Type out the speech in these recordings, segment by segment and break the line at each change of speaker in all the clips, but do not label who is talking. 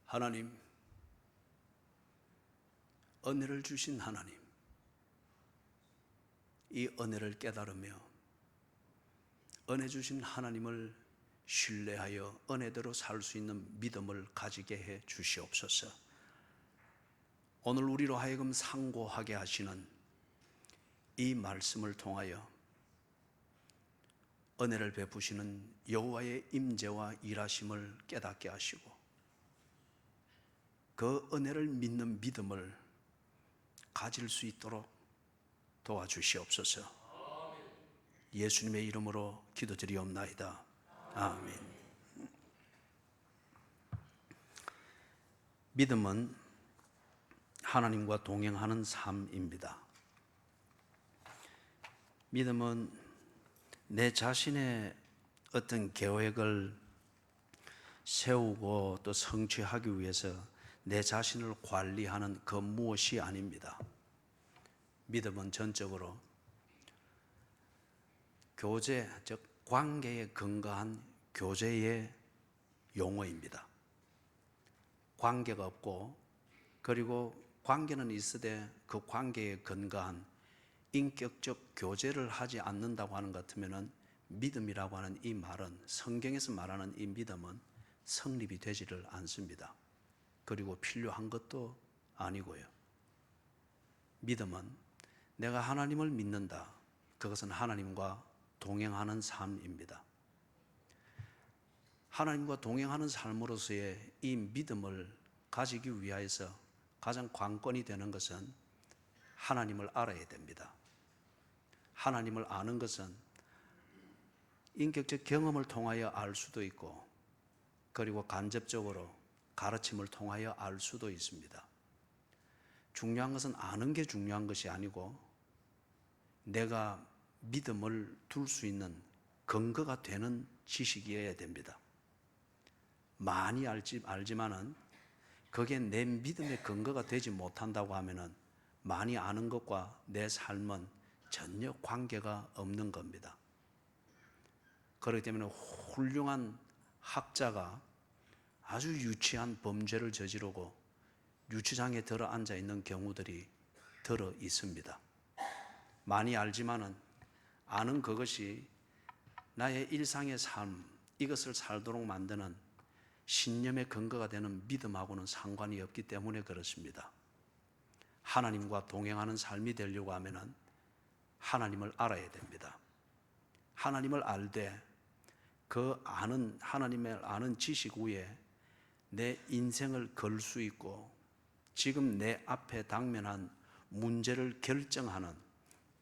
하나님, 은혜를 주신 하나님, 이 은혜를 깨달으며 은혜 주신 하나님을 신뢰하여 은혜대로 살 수 있는 믿음을 가지게 해 주시옵소서. 오늘 우리로 하여금 상고하게 하시는 이 말씀을 통하여 은혜를 베푸시는 여호와의 임재와 일하심을 깨닫게 하시고 그 은혜를 믿는 믿음을 가질 수 있도록 도와주시옵소서. 예수님의 이름으로 기도드리옵나이다. 아멘. 믿음은 하나님과 동행하는 삶입니다. 믿음은 내 자신의 어떤 계획을 세우고 또 성취하기 위해서 내 자신을 관리하는 그 무엇이 아닙니다. 믿음은 전적으로 교제, 즉 관계에 근거한 교제의 용어입니다. 관계가 없고 그리고 관계는 있으되 그 관계에 근거한 인격적 교제를 하지 않는다고 하는 것 같으면 믿음이라고 하는 이 말은, 성경에서 말하는 이 믿음은 성립이 되지를 않습니다. 그리고 필요한 것도 아니고요. 믿음은 내가 하나님을 믿는다. 그것은 하나님과 동행하는 삶입니다. 하나님과 동행하는 삶으로서의 이 믿음을 가지기 위해서 가장 관건이 되는 것은 하나님을 알아야 됩니다. 하나님을 아는 것은 인격적 경험을 통하여 알 수도 있고 그리고 간접적으로 가르침을 통하여 알 수도 있습니다. 중요한 것은 아는 게 중요한 것이 아니고 내가 믿음을 둘 수 있는 근거가 되는 지식이어야 됩니다. 많이 알지만은 그게 내 믿음의 근거가 되지 못한다고 하면은 많이 아는 것과 내 삶은 전혀 관계가 없는 겁니다. 그렇기 때문에 훌륭한 학자가 아주 유치한 범죄를 저지르고 유치장에 들어 앉아 있는 경우들이 들어 있습니다. 많이 알지만은 아는 그것이 나의 일상의 삶, 이것을 살도록 만드는 신념의 근거가 되는 믿음하고는 상관이 없기 때문에 그렇습니다. 하나님과 동행하는 삶이 되려고 하면은 하나님을 알아야 됩니다. 하나님을 알되 그 아는, 하나님을 아는 지식 위에 내 인생을 걸 수 있고 지금 내 앞에 당면한 문제를 결정하는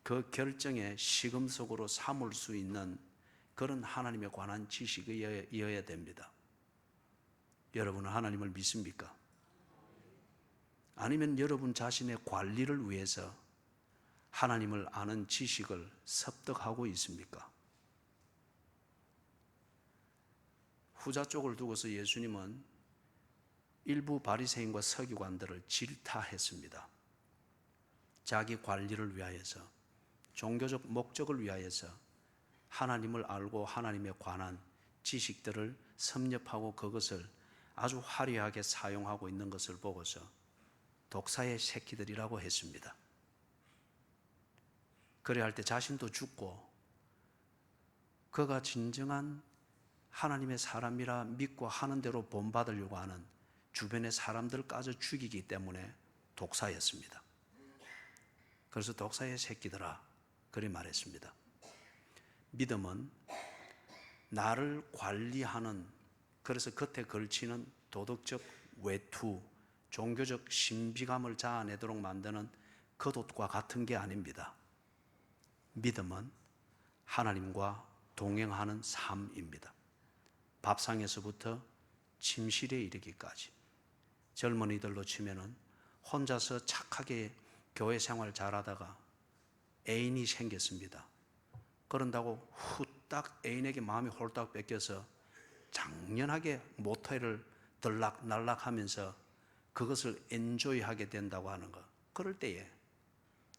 그 결정의 시금석으로 삼을 수 있는 그런 하나님에 관한 지식이어야 됩니다. 여러분은 하나님을 믿습니까? 아니면 여러분 자신의 관리를 위해서 하나님을 아는 지식을 습득하고 있습니까? 후자 쪽을 두고서 예수님은 일부 바리새인과 서기관들을 질타했습니다. 자기 관리를 위하여서, 종교적 목적을 위하여서 하나님을 알고 하나님에 관한 지식들을 섭렵하고 그것을 아주 화려하게 사용하고 있는 것을 보고서 독사의 새끼들이라고 했습니다. 그래야 할 때 자신도 죽고 그가 진정한 하나님의 사람이라 믿고 하는 대로 본받으려고 하는 주변의 사람들까지 죽이기 때문에 독사였습니다. 그래서 독사의 새끼들아, 그리 말했습니다. 믿음은 나를 관리하는, 그래서 겉에 걸치는 도덕적 외투, 종교적 신비감을 자아내도록 만드는 겉옷과 같은 게 아닙니다. 믿음은 하나님과 동행하는 삶입니다. 밥상에서부터 침실에 이르기까지. 젊은이들로 치면은 혼자서 착하게 교회 생활 잘하다가 애인이 생겼습니다. 그런다고 후딱 애인에게 마음이 홀딱 뺏겨서 장연하게 모텔을 들락날락하면서 그것을 엔조이하게 된다고 하는 것. 그럴 때에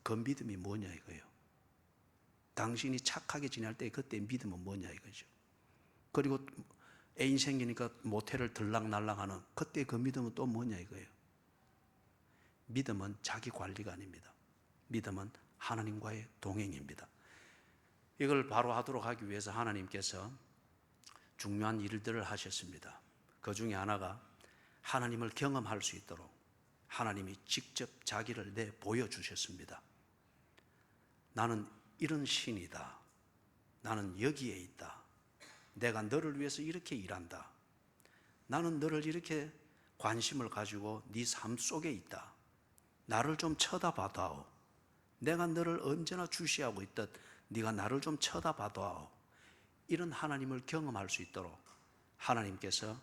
그 믿음이 뭐냐 이거예요. 당신이 착하게 지낼 때 그때 믿음은 뭐냐 이거죠. 그리고 애인 생기니까 모텔을 들락날락하는 그때 그 믿음은 또 뭐냐 이거예요. 믿음은 자기 관리가 아닙니다. 믿음은 하나님과의 동행입니다. 이걸 바로 하도록 하기 위해서 하나님께서 중요한 일들을 하셨습니다. 그 중에 하나가 하나님을 경험할 수 있도록 하나님이 직접 자기를 내 보여주셨습니다. 나는 이런 신이다. 나는 여기에 있다. 내가 너를 위해서 이렇게 일한다. 나는 너를 이렇게 관심을 가지고 네 삶 속에 있다. 나를 좀 쳐다봐다오. 내가 너를 언제나 주시하고 있듯 네가 나를 좀 쳐다봐다오. 이런 하나님을 경험할 수 있도록 하나님께서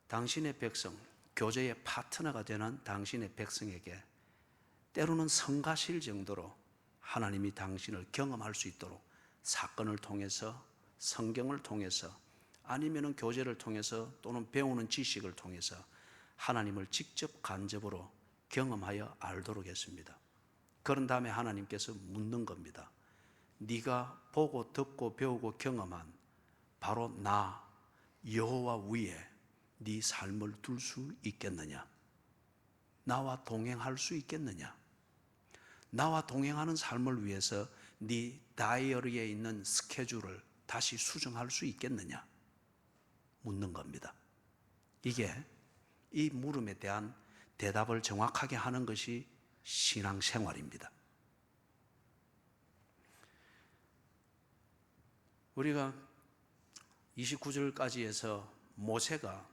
당신의 백성, 교제의 파트너가 되는 당신의 백성에게 때로는 성가실 정도로 하나님이 당신을 경험할 수 있도록 사건을 통해서, 성경을 통해서, 아니면 교제를 통해서 또는 배우는 지식을 통해서 하나님을 직접 간접으로 경험하여 알도록 했습니다. 그런 다음에 하나님께서 묻는 겁니다. 네가 보고 듣고 배우고 경험한 바로 나 여호와 위에 네 삶을 둘 수 있겠느냐? 나와 동행할 수 있겠느냐? 나와 동행하는 삶을 위해서 네 다이어리에 있는 스케줄을 다시 수정할 수 있겠느냐? 묻는 겁니다. 이게 이 물음에 대한 대답을 정확하게 하는 것이 신앙생활입니다. 우리가 29절까지 해서 모세가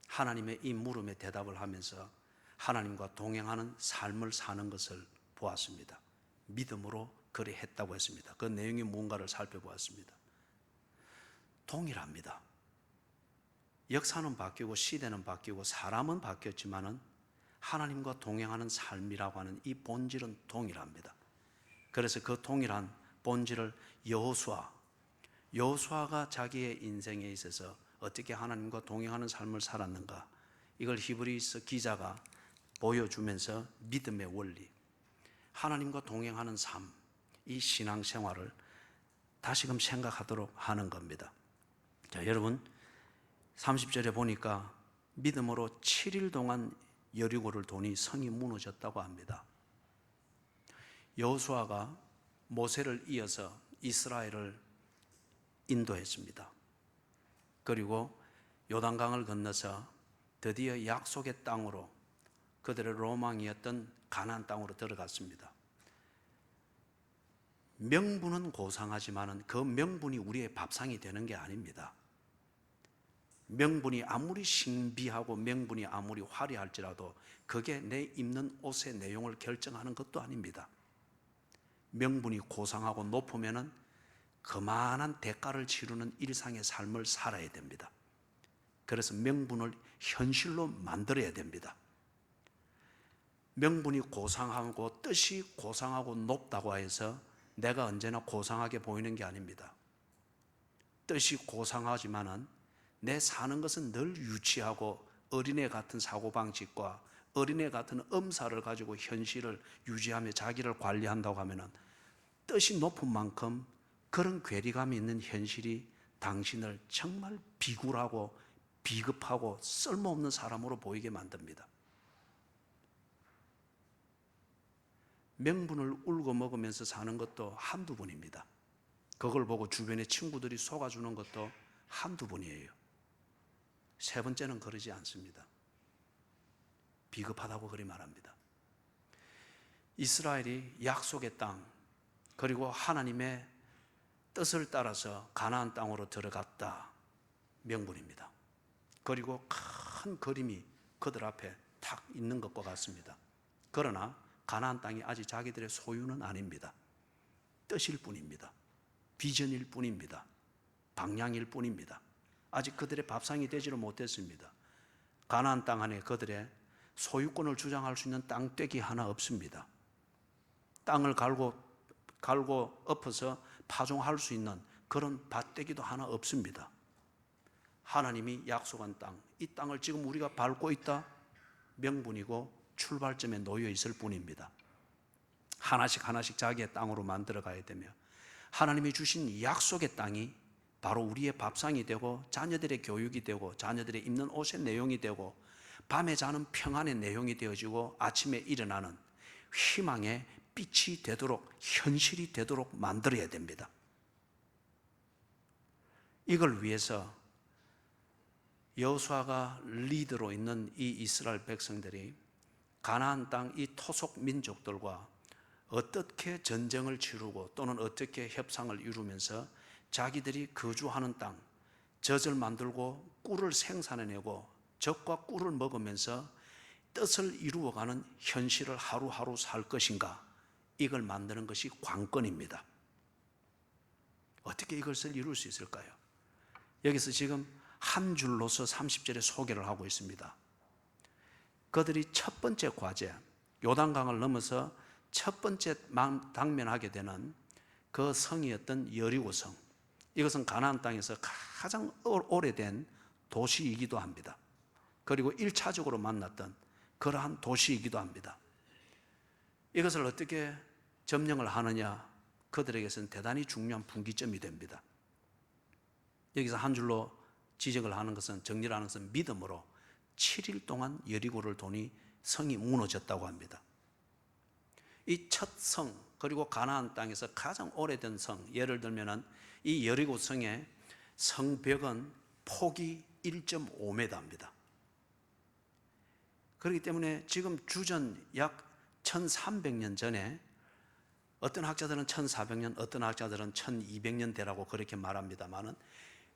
하나님의 이 물음에 대답을 하면서 하나님과 동행하는 삶을 사는 것을 보았습니다. 믿음으로 그리 했다고 했습니다. 그 내용이 뭔가를 살펴보았습니다. 동일합니다. 역사는 바뀌고 시대는 바뀌고 사람은 바뀌었지만은 하나님과 동행하는 삶이라고 하는 이 본질은 동일합니다. 그래서 그 동일한 본질을 여호수아가 자기의 인생에 있어서 어떻게 하나님과 동행하는 삶을 살았는가, 이걸 히브리서 기자가 보여주면서 믿음의 원리, 하나님과 동행하는 삶, 이 신앙생활을 다시금 생각하도록 하는 겁니다. 자, 여러분 30절에 보니까 믿음으로 7일 동안 여리고를 도니 성이 무너졌다고 합니다. 여호수아가 모세를 이어서 이스라엘을 인도했습니다. 그리고 요단강을 건너서 드디어 약속의 땅으로, 그들의 로망이었던 가나안 땅으로 들어갔습니다. 명분은 고상하지만 그 명분이 우리의 밥상이 되는 게 아닙니다. 명분이 아무리 신비하고 명분이 아무리 화려할지라도 그게 내 입는 옷의 내용을 결정하는 것도 아닙니다. 명분이 고상하고 높으면은 그만한 대가를 치르는 일상의 삶을 살아야 됩니다. 그래서 명분을 현실로 만들어야 됩니다. 명분이 고상하고 뜻이 고상하고 높다고 해서 내가 언제나 고상하게 보이는 게 아닙니다. 뜻이 고상하지만은 내 사는 것은 늘 유치하고 어린애 같은 사고방식과 어린애 같은 엄살을 가지고 현실을 유지하며 자기를 관리한다고 하면은 뜻이 높은 만큼 그런 괴리감이 있는 현실이 당신을 정말 비굴하고 비급하고 쓸모없는 사람으로 보이게 만듭니다. 명분을 울고 먹으면서 사는 것도 한두 번입니다. 그걸 보고 주변의 친구들이 속아주는 것도 한두 번이에요. 세 번째는 그러지 않습니다. 비겁하다고 그리 말합니다. 이스라엘이 약속의 땅, 그리고 하나님의 뜻을 따라서 가나안 땅으로 들어갔다. 명분입니다. 그리고 큰 그림이 그들 앞에 탁 있는 것과 같습니다. 그러나 가나안 땅이 아직 자기들의 소유는 아닙니다. 뜻일 뿐입니다. 비전일 뿐입니다. 방향일 뿐입니다. 아직 그들의 밥상이 되지를 못했습니다. 가나안 땅 안에 그들의 소유권을 주장할 수 있는 땅떼기 하나 없습니다. 땅을 갈고 엎어서 파종할 수 있는 그런 밭대기도 하나 없습니다. 하나님이 약속한 땅, 이 땅을 지금 우리가 밟고 있다? 명분이고 출발점에 놓여 있을 뿐입니다. 하나씩 자기의 땅으로 만들어 가야 되며 하나님이 주신 약속의 땅이 바로 우리의 밥상이 되고 자녀들의 교육이 되고 자녀들의 입는 옷의 내용이 되고 밤에 자는 평안의 내용이 되어지고 아침에 일어나는 희망의 빛이 되도록 현실이 되도록 만들어야 됩니다. 이걸 위해서 여호수아가 리더로 있는 이 이스라엘 백성들이 가나안 땅 이 토속 민족들과 어떻게 전쟁을 치르고 또는 어떻게 협상을 이루면서 자기들이 거주하는 땅, 젖을 만들고 꿀을 생산해내고 젖과 꿀을 먹으면서 뜻을 이루어가는 현실을 하루하루 살 것인가, 이걸 만드는 것이 관건입니다. 어떻게 이것을 이룰 수 있을까요? 여기서 지금 한 줄로서 30절에 소개를 하고 있습니다. 그들이 첫 번째 과제, 요단강을 넘어서 첫 번째 당면하게 되는 그 성이었던 여리고성, 이것은 가나안 땅에서 가장 오래된 도시이기도 합니다. 그리고 1차적으로 만났던 그러한 도시이기도 합니다. 이것을 어떻게 점령을 하느냐, 그들에게서는 대단히 중요한 분기점이 됩니다. 여기서 한 줄로 지적을 하는 것은, 정리를 하는 것은 믿음으로 7일 동안 여리고를 도니 성이 무너졌다고 합니다. 이 첫 성, 그리고 가나안 땅에서 가장 오래된 성, 예를 들면 이 여리고 성의 성벽은 폭이 1.5m입니다. 그렇기 때문에 지금 주전 약 1300년 전에, 어떤 학자들은 1400년, 어떤 학자들은 1200년대라고 그렇게 말합니다만은,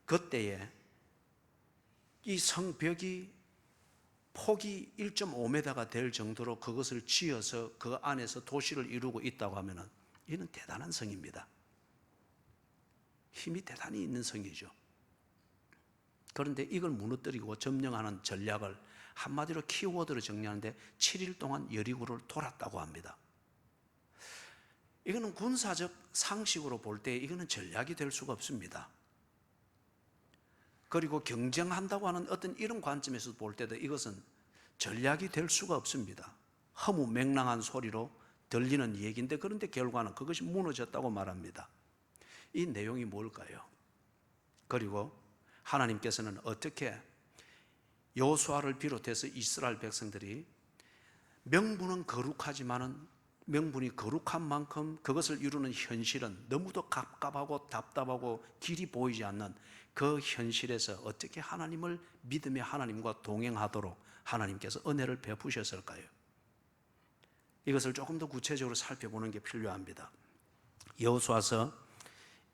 그때에 이 성벽이 폭이 1.5m가 될 정도로 그것을 지어서 그 안에서 도시를 이루고 있다고 하면 이는 대단한 성입니다. 힘이 대단히 있는 성이죠. 그런데 이걸 무너뜨리고 점령하는 전략을 한마디로 키워드로 정리하는데 7일 동안 여리고를 돌았다고 합니다. 이거는 군사적 상식으로 볼 때 이거는 전략이 될 수가 없습니다. 그리고 경쟁한다고 하는 어떤 이런 관점에서 볼 때도 이것은 전략이 될 수가 없습니다. 허무맹랑한 소리로 들리는 얘기인데, 그런데 결과는 그것이 무너졌다고 말합니다. 이 내용이 뭘까요? 그리고 하나님께서는 어떻게 여호수아를 비롯해서 이스라엘 백성들이 명분은 거룩하지만은 명분이 거룩한 만큼 그것을 이루는 현실은 너무도 갑갑하고 답답하고 길이 보이지 않는 그 현실에서 어떻게 하나님을 믿음의 하나님과 동행하도록 하나님께서 은혜를 베푸셨을까요? 이것을 조금 더 구체적으로 살펴보는 게 필요합니다. 여호수아서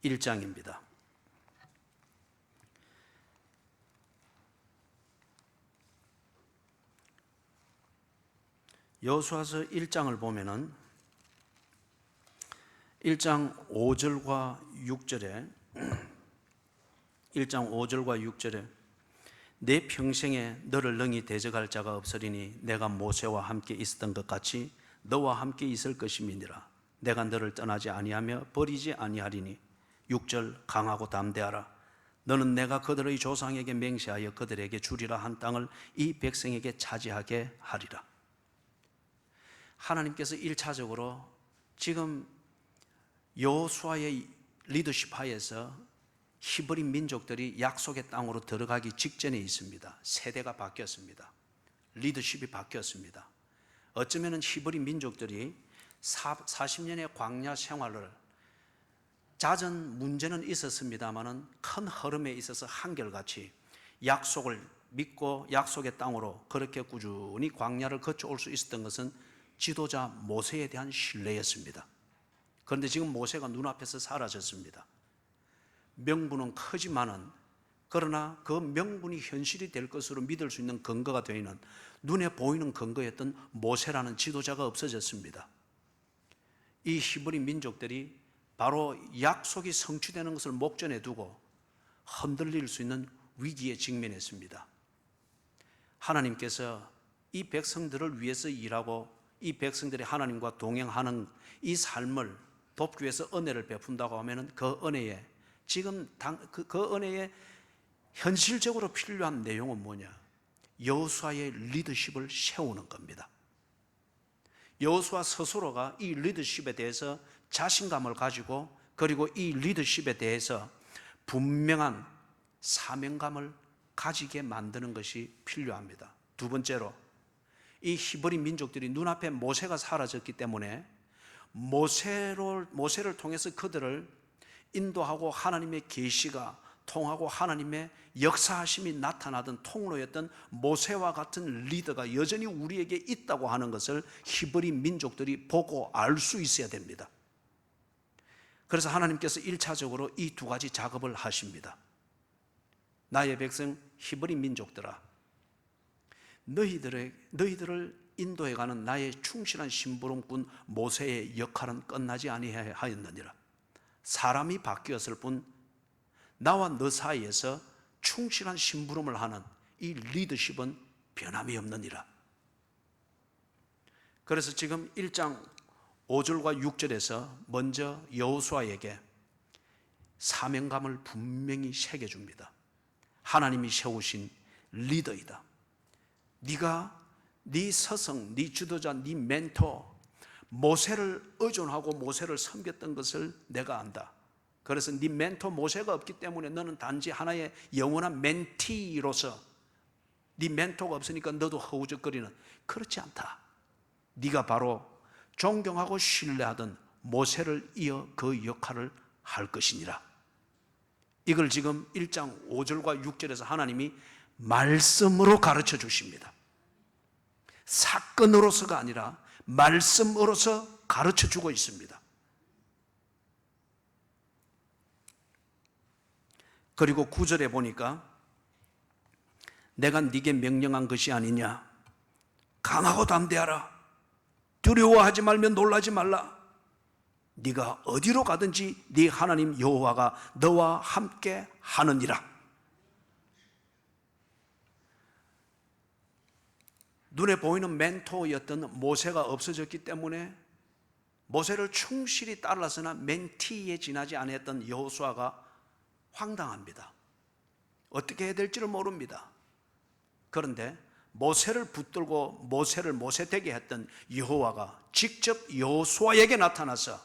1장입니다. 여호수아서 1장을 보면은 1장 5절과 6절에 1장 5절과 6절에 내 평생에 너를 능히 대적할 자가 없으리니 내가 모세와 함께 있었던 것 같이 너와 함께 있을 것임이니라. 내가 너를 떠나지 아니하며 버리지 아니하리니. 6절 강하고 담대하라. 너는 내가 그들의 조상에게 맹세하여 그들에게 주리라 한 땅을 이 백성에게 차지하게 하리라. 하나님께서 1차적으로 지금 여호수아의 리더십 하에서 히브리 민족들이 약속의 땅으로 들어가기 직전에 있습니다. 세대가 바뀌었습니다. 리더십이 바뀌었습니다. 어쩌면 히브리 민족들이 40년의 광야 생활을, 잦은 문제는 있었습니다만 큰 흐름에 있어서 한결같이 약속을 믿고 약속의 땅으로 그렇게 꾸준히 광야를 거쳐올 수 있었던 것은 지도자 모세에 대한 신뢰였습니다. 그런데 지금 모세가 눈앞에서 사라졌습니다. 명분은 크지만은, 그러나 그 명분이 현실이 될 것으로 믿을 수 있는 근거가 되는, 눈에 보이는 근거였던 모세라는 지도자가 없어졌습니다. 이 히브리 민족들이 바로 약속이 성취되는 것을 목전에 두고 흔들릴 수 있는 위기에 직면했습니다. 하나님께서 이 백성들을 위해서 일하고 이 백성들이 하나님과 동행하는 이 삶을 돕기 위해서 은혜를 베푼다고 하면 그 은혜에 지금 그 은혜에 현실적으로 필요한 내용은 뭐냐? 여호수아의 리더십을 세우는 겁니다. 여호수아 스스로가 이 리더십에 대해서 자신감을 가지고, 그리고 이 리더십에 대해서 분명한 사명감을 가지게 만드는 것이 필요합니다. 두 번째로, 이 히브리 민족들이 눈앞에 모세가 사라졌기 때문에 모세를 통해서 그들을 인도하고 하나님의 계시가 통하고 하나님의 역사하심이 나타나던 통로였던 모세와 같은 리더가 여전히 우리에게 있다고 하는 것을 히브리 민족들이 보고 알 수 있어야 됩니다. 그래서 하나님께서 1차적으로 이 두 가지 작업을 하십니다. 나의 백성 히브리 민족들아, 너희들을 인도해가는 나의 충실한 심부름꾼 모세의 역할은 끝나지 아니하였느니라. 사람이 바뀌었을 뿐 나와 너 사이에서 충실한 심부름을 하는 이 리더십은 변함이 없느니라. 그래서 지금 1장 5절과 6절에서 먼저 여호수아에게 사명감을 분명히 새겨줍니다. 하나님이 세우신 리더이다. 네가 네 스승, 네 지도자, 네 멘토 모세를 의존하고 모세를 섬겼던 것을 내가 안다. 그래서 네 멘토 모세가 없기 때문에 너는 단지 하나의 영원한 멘티로서, 네 멘토가 없으니까 너도 허우적거리는, 그렇지 않다. 네가 바로 존경하고 신뢰하던 모세를 이어 그 역할을 할 것이니라. 이걸 지금 1장 5절과 6절에서 하나님이 말씀으로 가르쳐 주십니다. 사건으로서가 아니라 말씀으로서 가르쳐 주고 있습니다. 그리고 9절에 보니까 내가 네게 명령한 것이 아니냐, 강하고 담대하라, 두려워하지 말며 놀라지 말라, 네가 어디로 가든지 네 하나님 여호와가 너와 함께 하느니라. 눈에 보이는 멘토였던 모세가 없어졌기 때문에 모세를 충실히 따라서나 멘티에 지나지 않았던 여호수아가 황당합니다. 어떻게 해야 될지를 모릅니다. 그런데 모세를 붙들고 모세를 모세되게 했던 여호와가 직접 여호수아에게 나타나서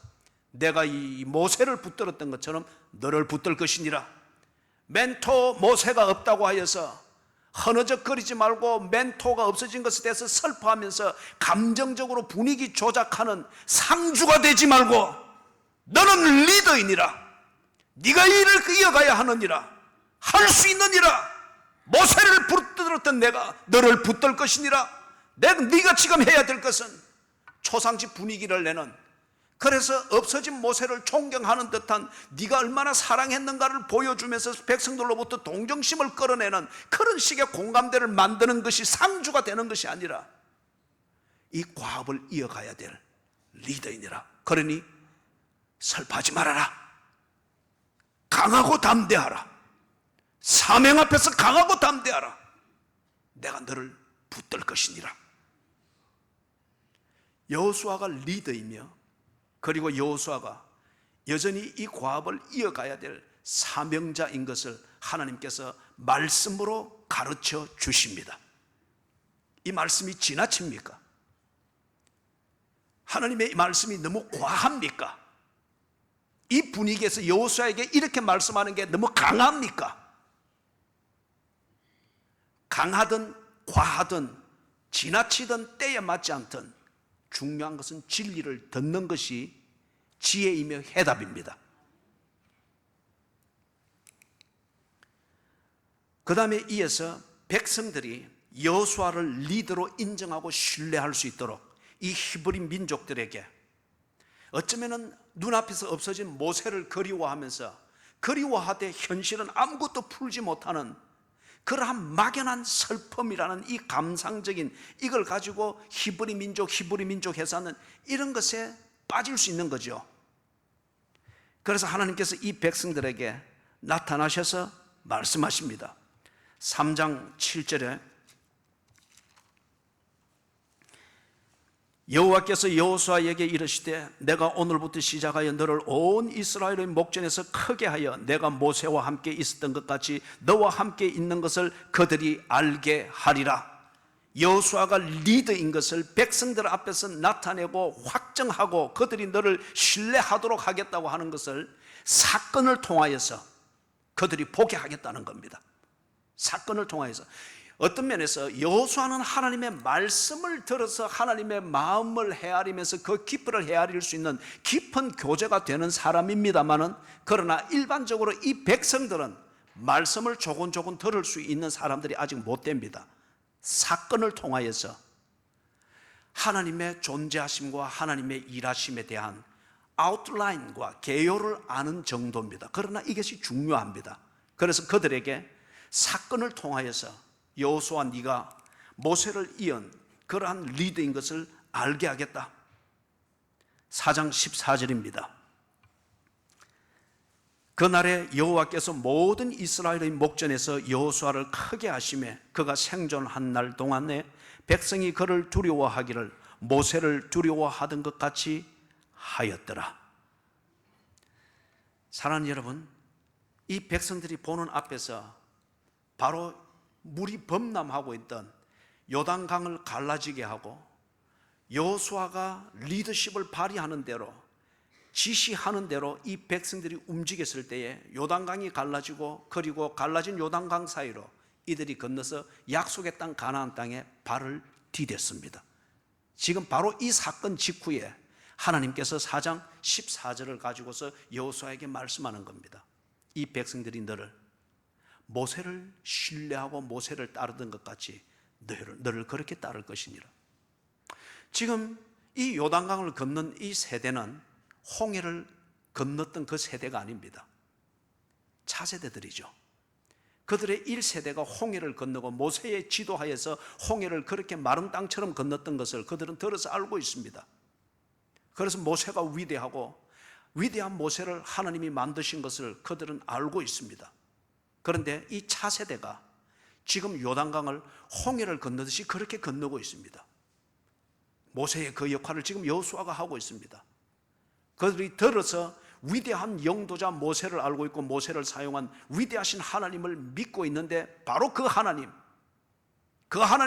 내가 이 모세를 붙들었던 것처럼 너를 붙들 것이니라. 멘토 모세가 없다고 하여서 허너적거리지 말고 멘토가 없어진 것에 대해서 슬퍼하면서 감정적으로 분위기 조작하는 상주가 되지 말고 너는 리더이니라. 네가 이 일을 이어가야 하느니라. 할 수 있느니라. 모세를 붙들었던 내가 너를 붙들 것이니라. 네가 지금 해야 될 것은 초상집 분위기를 내는, 그래서 없어진 모세를 존경하는 듯한 네가 얼마나 사랑했는가를 보여주면서 백성들로부터 동정심을 끌어내는 그런 식의 공감대를 만드는 것이 상주가 되는 것이 아니라 이 과업을 이어가야 될 리더이니라. 그러니 슬퍼하지 말아라. 강하고 담대하라. 사명 앞에서 강하고 담대하라. 내가 너를 붙들 것이니라. 여호수아가 리더이며, 그리고 여호수아가 여전히 이 과업을 이어가야 될 사명자인 것을 하나님께서 말씀으로 가르쳐 주십니다. 이 말씀이 지나칩니까? 하나님의 말씀이 너무 과합니까? 이 분위기에서 여호수아에게 이렇게 말씀하는 게 너무 강합니까? 강하든 과하든 지나치든 때에 맞지 않든 중요한 것은 진리를 듣는 것이 지혜이며 해답입니다. 그 다음에 이어서 백성들이 여호수아를 리더로 인정하고 신뢰할 수 있도록 이 히브리 민족들에게 어쩌면 눈앞에서 없어진 모세를 그리워하면서 그리워하되 현실은 아무것도 풀지 못하는 그러한 막연한 슬픔이라는 이 감상적인 이걸 가지고 히브리 민족 해서는 이런 것에 빠질 수 있는 거죠. 그래서 하나님께서 이 백성들에게 나타나셔서 말씀하십니다. 3장 7절에 여호와께서 여호수아에게 이르시되 내가 오늘부터 시작하여 너를 온 이스라엘의 목전에서 크게 하여 내가 모세와 함께 있었던 것 같이 너와 함께 있는 것을 그들이 알게 하리라. 여호수아가 리더인 것을 백성들 앞에서 나타내고 확정하고 그들이 너를 신뢰하도록 하겠다고 하는 것을 사건을 통하여서 그들이 보게 하겠다는 겁니다. 사건을 통하여서. 어떤 면에서 여호수아는 하나님의 말씀을 들어서 하나님의 마음을 헤아리면서 그 깊이를 헤아릴 수 있는 깊은 교제가 되는 사람입니다만은, 그러나 일반적으로 이 백성들은 말씀을 조곤조곤 들을 수 있는 사람들이 아직 못 됩니다. 사건을 통하여서 하나님의 존재하심과 하나님의 일하심에 대한 아웃라인과 개요를 아는 정도입니다. 그러나 이것이 중요합니다. 그래서 그들에게 사건을 통하여서 여호수아, 네가 모세를 이은 그러한 리더인 것을 알게 하겠다. 4장 14절입니다. 그날에 여호와께서 모든 이스라엘의 목전에서 여호수아를 크게 하시매 그가 생존한 날 동안에 백성이 그를 두려워하기를 모세를 두려워하던 것 같이 하였더라. 사랑하는 여러분, 이 백성들이 보는 앞에서 바로 물이 범람하고 있던 요단강을 갈라지게 하고 여호수아가 리더십을 발휘하는 대로, 지시하는 대로 이 백성들이 움직였을 때에 요단강이 갈라지고, 그리고 갈라진 요단강 사이로 이들이 건너서 약속의 땅 가나안 땅에 발을 디뎠습니다. 지금 바로 이 사건 직후에 하나님께서 4장 14절을 가지고서 여호수아에게 말씀하는 겁니다. 이 백성들이 너를 모세를 신뢰하고 모세를 따르던 것 같이 너를 그렇게 따를 것이니라. 지금 이 요단강을 건넌 이 세대는 홍해를 건넜던 그 세대가 아닙니다. 차세대들이죠. 그들의 1세대가 홍해를 건너고 모세의 지도하에서 홍해를 그렇게 마른 땅처럼 건넜던 것을 그들은 들어서 알고 있습니다. 그래서 모세가 위대하고 위대한 모세를 하나님이 만드신 것을 그들은 알고 있습니다. 그런데 이 차세대가 지금 요단강을 홍해를 건너듯이 그렇게 건너고 있습니다. 모세의 그 역할을 지금 여호수아가 하고 있습니다. 그들이 들어서 위대한 영도자 모세를 알고 있고 모세를 사용한 위대하신 하나님을 믿고 있는데, 바로 그 하나님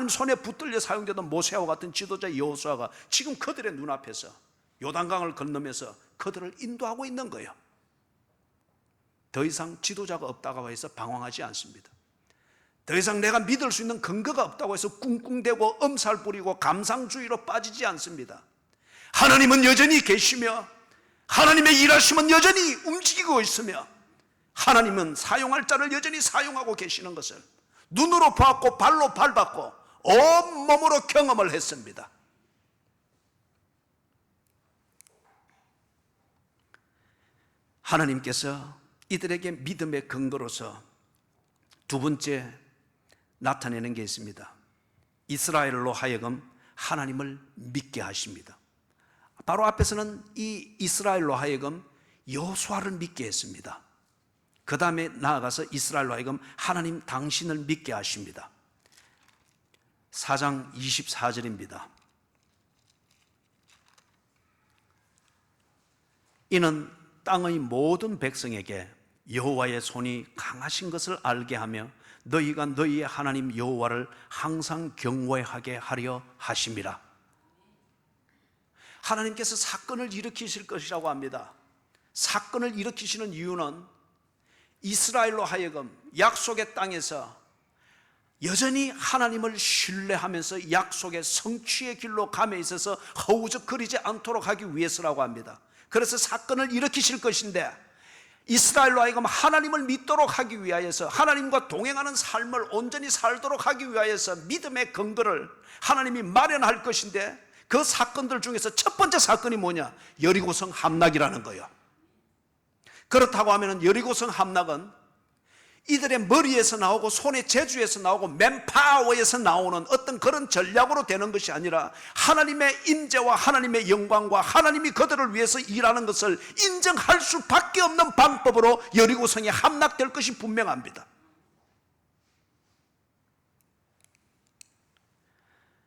손에 붙들려 사용되던 모세와 같은 지도자 여호수아가 지금 그들의 눈앞에서 요단강을 건너면서 그들을 인도하고 있는 거예요. 더 이상 지도자가 없다고 해서 방황하지 않습니다. 더 이상 내가 믿을 수 있는 근거가 없다고 해서 꿍꿍대고 엄살 부리고 감상주의로 빠지지 않습니다. 하나님은 여전히 계시며 하나님의 일하심은 여전히 움직이고 있으며 하나님은 사용할 자를 여전히 사용하고 계시는 것을 눈으로 보았고 발로 밟았고 온몸으로 경험을 했습니다. 하나님께서 이들에게 믿음의 근거로서 두 번째 나타내는 게 있습니다. 이스라엘로 하여금 하나님을 믿게 하십니다. 바로 앞에서는 이 이스라엘로 하여금 여호수아를 믿게 했습니다. 그 다음에 나아가서 이스라엘로 하여금 하나님 당신을 믿게 하십니다. 4장 24절입니다. 이는 땅의 모든 백성에게 여호와의 손이 강하신 것을 알게 하며 너희가 너희의 하나님 여호와를 항상 경외하게 하려 하심이라. 하나님께서 사건을 일으키실 것이라고 합니다. 사건을 일으키시는 이유는 이스라엘로 하여금 약속의 땅에서 여전히 하나님을 신뢰하면서 약속의 성취의 길로 감에 있어서 허우적거리지 않도록 하기 위해서라고 합니다. 그래서 사건을 일으키실 것인데, 이스라엘로 하여금 하나님을 믿도록 하기 위하여서, 하나님과 동행하는 삶을 온전히 살도록 하기 위하여서 믿음의 근거를 하나님이 마련할 것인데, 그 사건들 중에서 첫 번째 사건이 뭐냐? 여리고성 함락이라는 거예요. 그렇다고 하면 여리고성 함락은 이들의 머리에서 나오고 손의 재주에서 나오고 맨파워에서 나오는 어떤 그런 전략으로 되는 것이 아니라 하나님의 임재와 하나님의 영광과 하나님이 그들을 위해서 일하는 것을 인정할 수밖에 없는 방법으로 여리고성이 함락될 것이 분명합니다.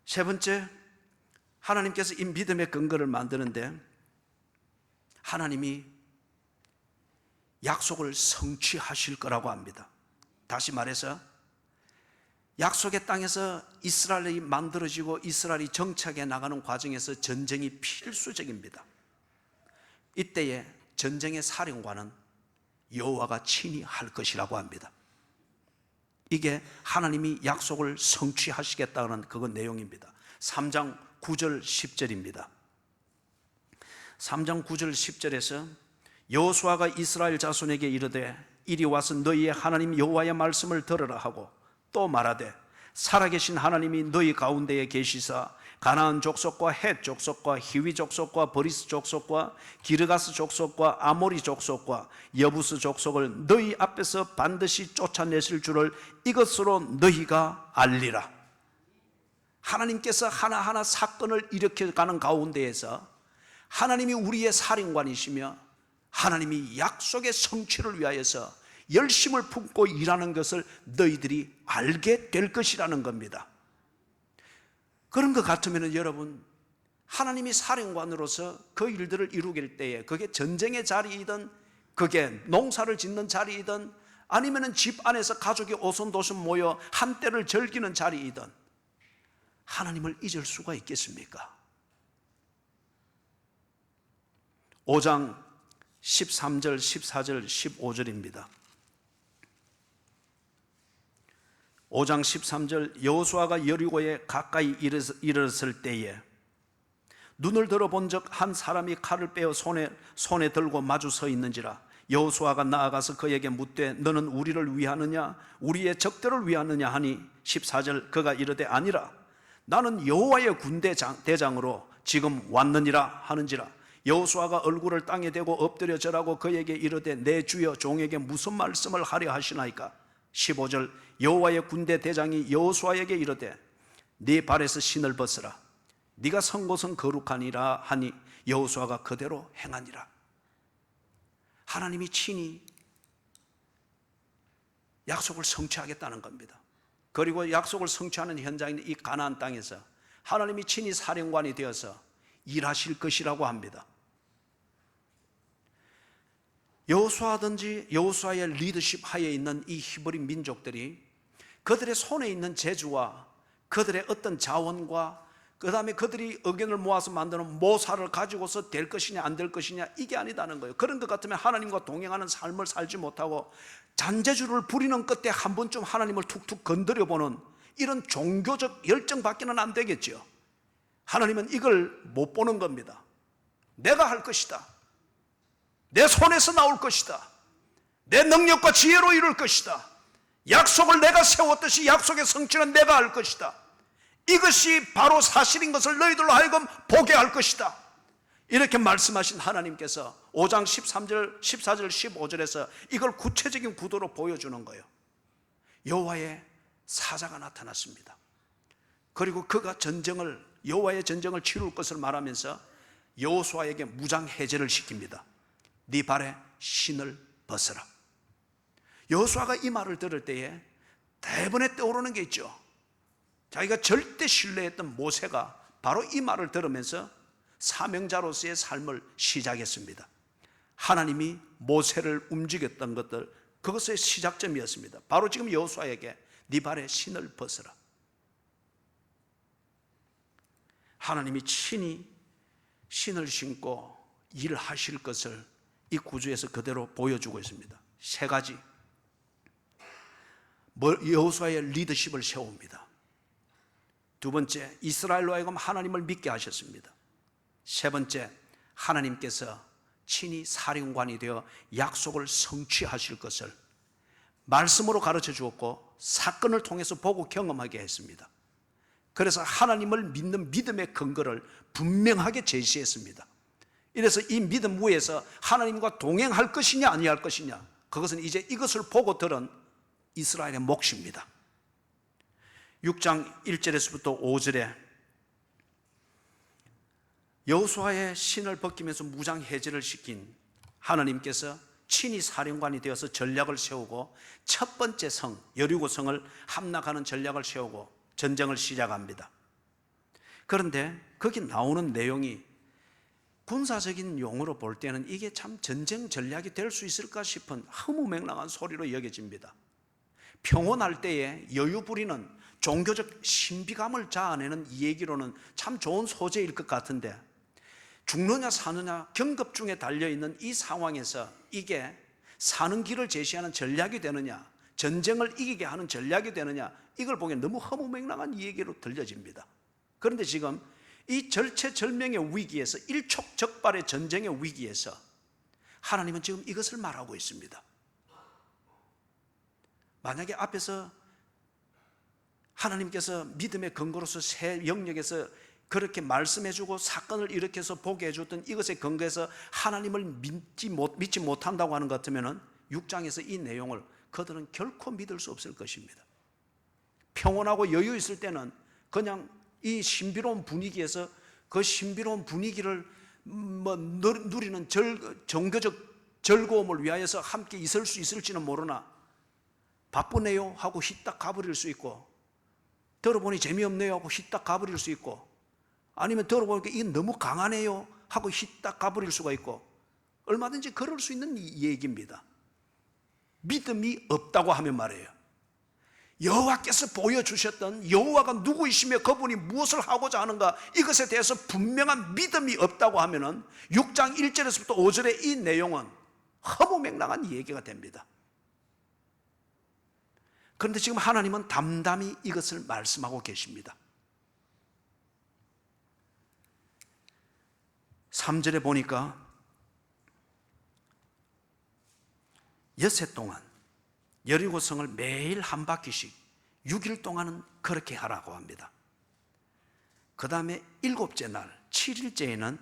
세 번째, 하나님께서 이 믿음의 근거를 만드는데 하나님이 약속을 성취하실 거라고 합니다. 다시 말해서 약속의 땅에서 이스라엘이 만들어지고 이스라엘이 정착해 나가는 과정에서 전쟁이 필수적입니다. 이때에 전쟁의 사령관은 여호와가 친히 할 것이라고 합니다. 이게 하나님이 약속을 성취하시겠다는 그건 내용입니다. 3장 9절 10절입니다. 3장 9절 10절에서 여호수아가 이스라엘 자손에게 이르되 이리 와서 너희의 하나님 여호와의 말씀을 들으라 하고 또 말하되 살아계신 하나님이 너희 가운데에 계시사 가나안 족속과 헷 족속과 히위 족속과 버리스 족속과 기르가스 족속과 아모리 족속과 여부스 족속을 너희 앞에서 반드시 쫓아내실 줄을 이것으로 너희가 알리라. 하나님께서 하나하나 사건을 일으켜가는 가운데에서 하나님이 우리의 사령관이시며 하나님이 약속의 성취를 위하여서 열심을 품고 일하는 것을 너희들이 알게 될 것이라는 겁니다. 그런 것 같으면 여러분, 하나님이 사령관으로서 그 일들을 이루길 때에 그게 전쟁의 자리이든 그게 농사를 짓는 자리이든 아니면 집 안에서 가족이 오손도손 모여 한때를 즐기는 자리이든 하나님을 잊을 수가 있겠습니까? 5장 13절, 14절, 15절입니다. 5장 13절 여호수아가 여리고에 가까이 이르렀을 때에 눈을 들어본 적 한 사람이 칼을 빼어 손에 들고 마주 서 있는지라 여호수아가 나아가서 그에게 묻되 너는 우리를 위하느냐 우리의 적들을 위하느냐 하니 14절 그가 이르되 아니라 나는 여호와의 군대 대장으로 지금 왔느니라 하는지라 여호수아가 얼굴을 땅에 대고 엎드려 절하고 그에게 이르되 내 주여 종에게 무슨 말씀을 하려 하시나이까 15절 여호와의 군대 대장이 여호수아에게 이르되 네 발에서 신을 벗으라 네가 선 곳은 거룩하니라 하니 여호수아가 그대로 행하니라. 하나님이 친히 약속을 성취하겠다는 겁니다. 그리고 약속을 성취하는 현장인 이 가나안 땅에서 하나님이 친히 사령관이 되어서 일하실 것이라고 합니다. 여호수아든지 여호수아의 리더십 하에 있는 이 히브리 민족들이 그들의 손에 있는 재주와 그들의 어떤 자원과 그 다음에 그들이 의견을 모아서 만드는 모사를 가지고서 될 것이냐 안 될 것이냐 이게 아니다는 거예요. 그런 것 같으면 하나님과 동행하는 삶을 살지 못하고 잔재주를 부리는 끝에 한 번쯤 하나님을 툭툭 건드려보는 이런 종교적 열정밖에는 안 되겠죠. 하나님은 이걸 못 보는 겁니다. 내가 할 것이다. 내 손에서 나올 것이다. 내 능력과 지혜로 이룰 것이다. 약속을 내가 세웠듯이 약속의 성취는 내가 할 것이다. 이것이 바로 사실인 것을 너희들로 하여금 보게 할 것이다. 이렇게 말씀하신 하나님께서 5장 13절, 14절, 15절에서 이걸 구체적인 구도로 보여주는 거예요. 여호와의 사자가 나타났습니다. 그리고 그가 여호와의 전쟁을 치룰 것을 말하면서 여호수아에게 무장 해제를 시킵니다. 네 발에 신을 벗어라. 여호수아가 이 말을 들을 때에 대번에 떠오르는 게 있죠. 자기가 절대 신뢰했던 모세가 바로 이 말을 들으면서 사명자로서의 삶을 시작했습니다. 하나님이 모세를 움직였던 것들, 그것의 시작점이었습니다. 바로 지금 여호수아에게 네 발에 신을 벗어라. 하나님이 친히 신을 신고 일하실 것을 이 구주에서 그대로 보여주고 있습니다. 세 가지. 여호수아의 리더십을 세웁니다. 두 번째, 이스라엘로 하여금 하나님을 믿게 하셨습니다. 세 번째, 하나님께서 친히 사령관이 되어 약속을 성취하실 것을 말씀으로 가르쳐 주었고 사건을 통해서 보고 경험하게 했습니다. 그래서 하나님을 믿는 믿음의 근거를 분명하게 제시했습니다. 이래서 이 믿음 위에서 하나님과 동행할 것이냐 아니할 것이냐, 그것은 이제 이것을 보고 들은 이스라엘의 몫입니다. 6장 1절에서부터 5절에 여호수아의 신을 벗기면서 무장 해제를 시킨 하나님께서 친히 사령관이 되어서 전략을 세우고 첫 번째 성 여리고성을 함락하는 전략을 세우고 전쟁을 시작합니다. 그런데 거기 나오는 내용이 군사적인 용어로 볼 때는 이게 참 전쟁 전략이 될 수 있을까 싶은 허무맹랑한 소리로 여겨집니다. 평온할 때에 여유 부리는 종교적 신비감을 자아내는 이 얘기로는 참 좋은 소재일 것 같은데, 죽느냐 사느냐 경급 중에 달려있는 이 상황에서 이게 사는 길을 제시하는 전략이 되느냐, 전쟁을 이기게 하는 전략이 되느냐, 이걸 보기엔 너무 허무맹랑한 얘기로 들려집니다. 그런데 지금 이 절체절명의 위기에서, 일촉즉발의 전쟁의 위기에서 하나님은 지금 이것을 말하고 있습니다. 만약에 앞에서 하나님께서 믿음의 근거로서 새 영역에서 그렇게 말씀해주고 사건을 일으켜서 보게 해줬던 이것에 근거해서 하나님을 믿지 못한다고 하는 것 같으면 6장에서 이 내용을 그들은 결코 믿을 수 없을 것입니다. 평온하고 여유 있을 때는 그냥 이 신비로운 분위기에서 그 신비로운 분위기를 누리는 종교적 즐거움을 위하여서 함께 있을 수 있을지는 모르나 바쁘네요 하고 휘딱 가버릴 수 있고, 들어보니 재미없네요 하고 휘딱 가버릴 수 있고, 아니면 들어보니까 이게 너무 강하네요 하고 휘딱 가버릴 수가 있고, 얼마든지 그럴 수 있는 얘기입니다. 믿음이 없다고 하면 말이에요, 여호와께서 보여주셨던 여호와가 누구이시며 그분이 무엇을 하고자 하는가, 이것에 대해서 분명한 믿음이 없다고 하면은 6장 1절에서부터 5절의 이 내용은 허무맹랑한 얘기가 됩니다. 그런데 지금 하나님은 담담히 이것을 말씀하고 계십니다. 3절에 보니까 엿새 동안 여리고성을 매일 한 바퀴씩 6일 동안은 그렇게 하라고 합니다. 그 다음에 7째 날 7일째에는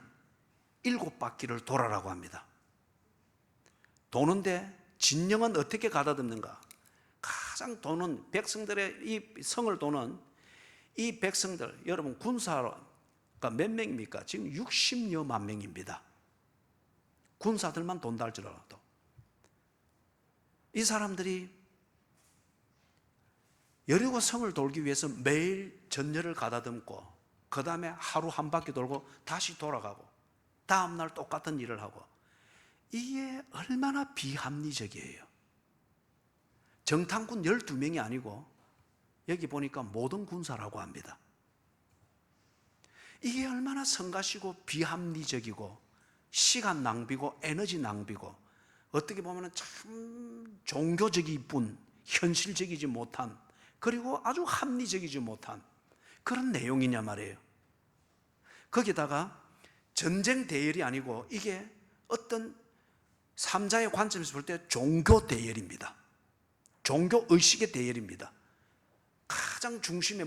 7바퀴를 돌아라고 합니다. 도는데 진영은 어떻게 가다듬는가? 가장 도는 백성들의 이 성을 도는 이 백성들, 여러분 군사가 몇 명입니까? 지금 60여만 명입니다. 군사들만 돈다 할지라도 이 사람들이 여리고 성을 돌기 위해서 매일 전열을 가다듬고 그 다음에 하루 한 바퀴 돌고 다시 돌아가고 다음날 똑같은 일을 하고, 이게 얼마나 비합리적이에요. 정탐군 12명이 아니고 여기 보니까 모든 군사라고 합니다. 이게 얼마나 성가시고 비합리적이고 시간 낭비고 에너지 낭비고, 어떻게 보면 참 종교적일 뿐 현실적이지 못한, 그리고 아주 합리적이지 못한 그런 내용이냐 말이에요. 거기다가 전쟁 대열이 아니고 이게 어떤 삼자의 관점에서 볼 때 종교 대열입니다. 종교 의식의 대열입니다. 가장 중심에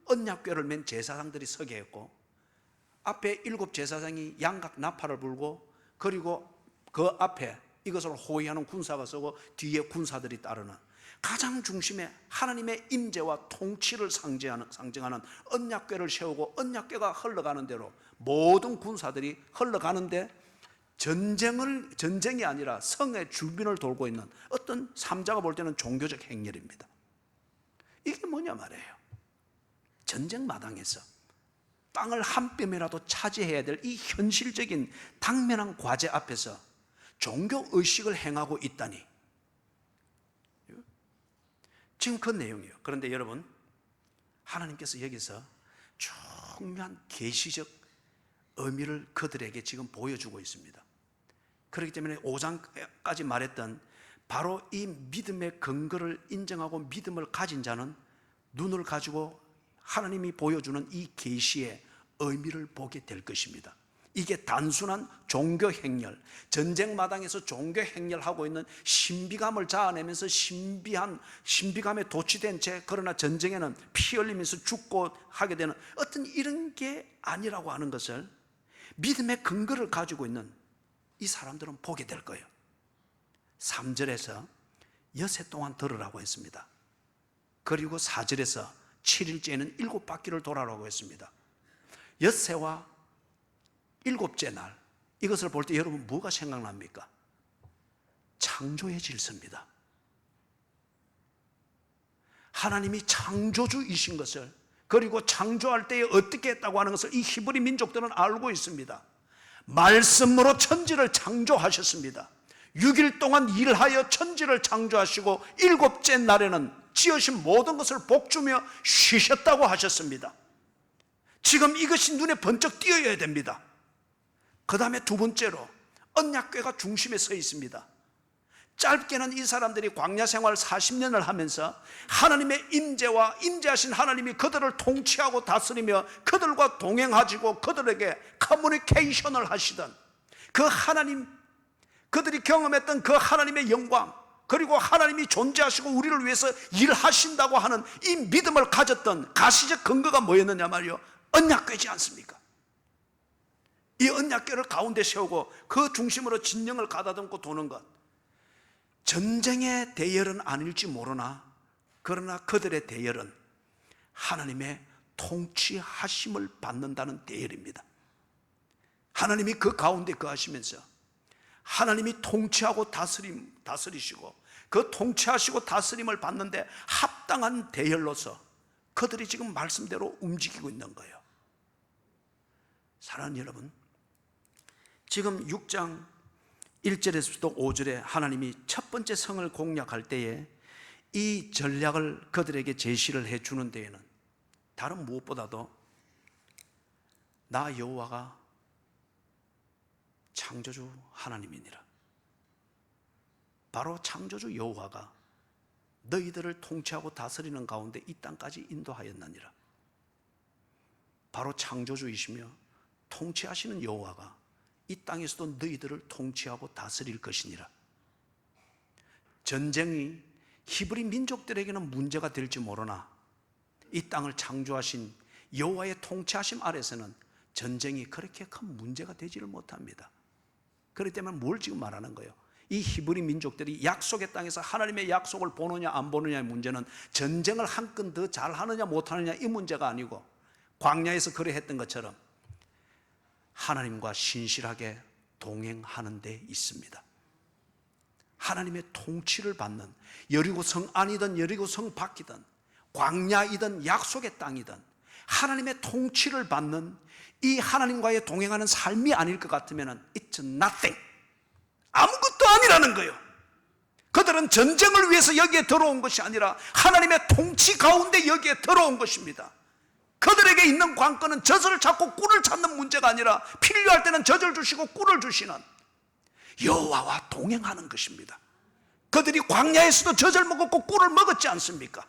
언약궤를 맨 제사장들이 서게 했고, 앞에 7 제사장이 양각 나팔을 불고, 그리고 그 앞에 이것을 호위하는 군사가 서고 뒤에 군사들이 따르는, 가장 중심에 하나님의 임재와 통치를 상징하는 언약궤를 세우고 언약궤가 흘러가는 대로 모든 군사들이 흘러가는데, 전쟁이 아니라 성의 주변을 돌고 있는 어떤 삼자가 볼 때는 종교적 행렬입니다. 이게 뭐냐 말이에요. 전쟁 마당에서 땅을 한 뼘이라도 차지해야 될 이 현실적인 당면한 과제 앞에서 종교 의식을 행하고 있다니, 지금 그 내용이에요. 그런데 여러분, 하나님께서 여기서 중요한 계시적 의미를 그들에게 지금 보여주고 있습니다. 그렇기 때문에 5장까지 말했던 바로 이 믿음의 근거를 인정하고 믿음을 가진 자는 눈을 가지고 하나님이 보여주는 이 계시의 의미를 보게 될 것입니다. 이게 단순한 종교 행렬, 전쟁 마당에서 종교 행렬하고 있는 신비감을 자아내면서 신비감에 도취된 채, 그러나 전쟁에는 피 흘리면서 죽고 하게 되는 어떤 이런 게 아니라고 하는 것을 믿음의 근거를 가지고 있는 이 사람들은 보게 될 거예요. 3절에서 엿새 동안 들으라고 했습니다. 그리고 4절에서 7일째에는 7바퀴를 돌아라고 했습니다. 엿새와 7째 날, 이것을 볼 때 여러분 뭐가 생각납니까? 창조의 질서입니다. 하나님이 창조주이신 것을, 그리고 창조할 때에 어떻게 했다고 하는 것을 이 히브리 민족들은 알고 있습니다. 말씀으로 천지를 창조하셨습니다. 6일 동안 일하여 천지를 창조하시고 7째 날에는 지으신 모든 것을 복주며 쉬셨다고 하셨습니다. 지금 이것이 눈에 번쩍 띄어야 됩니다. 그 다음에 두 번째로 언약궤가 중심에 서 있습니다. 짧게는 이 사람들이 광야 생활 40년을 하면서 하나님의 임재와 임재하신 하나님이 그들을 통치하고 다스리며 그들과 동행하시고 그들에게 커뮤니케이션을 하시던 그 하나님, 그들이 경험했던 그 하나님의 영광, 그리고 하나님이 존재하시고 우리를 위해서 일하신다고 하는 이 믿음을 가졌던 가시적 근거가 뭐였느냐 말이요, 언약궤지 않습니까? 이 언약궤를 가운데 세우고 그 중심으로 진영을 가다듬고 도는 것, 전쟁의 대열은 아닐지 모르나 그러나 그들의 대열은 하나님의 통치하심을 받는다는 대열입니다. 하나님이 그 가운데 거하시면서 하나님이 통치하고 다스리시고 그 통치하시고 다스림을 받는데 합당한 대열로서 그들이 지금 말씀대로 움직이고 있는 거예요. 사랑하는 여러분, 지금 6장 1절에서부터 5절에 하나님이 첫 번째 성을 공략할 때에 이 전략을 그들에게 제시를 해주는 데에는 다른 무엇보다도 나 여호와가 창조주 하나님이니라, 바로 창조주 여호와가 너희들을 통치하고 다스리는 가운데 이 땅까지 인도하였느니라. 바로 창조주이시며 통치하시는 여호와가 이 땅에서도 너희들을 통치하고 다스릴 것이니라. 전쟁이 히브리 민족들에게는 문제가 될지 모르나 이 땅을 창조하신 여호와의 통치하심 아래서는 전쟁이 그렇게 큰 문제가 되지를 못합니다. 그렇기 때문에 뭘 지금 말하는 거예요? 이 히브리 민족들이 약속의 땅에서 하나님의 약속을 보느냐 안 보느냐의 문제는 전쟁을 한 건 더 잘하느냐 못하느냐 이 문제가 아니고, 광야에서 그래 했던 것처럼 하나님과 신실하게 동행하는 데 있습니다. 하나님의 통치를 받는, 여리고성 안이든 여리고성 밖이든 광야이든 약속의 땅이든 하나님의 통치를 받는 이 하나님과의 동행하는 삶이 아닐 것 같으면 it's nothing, 아무것도 아니라는 거예요. 그들은 전쟁을 위해서 여기에 들어온 것이 아니라 하나님의 통치 가운데 여기에 들어온 것입니다. 그들에게 있는 관건은 젖을 찾고 꿀을 찾는 문제가 아니라 필요할 때는 젖을 주시고 꿀을 주시는 여호와와 동행하는 것입니다. 그들이 광야에서도 젖을 먹었고 꿀을 먹었지 않습니까?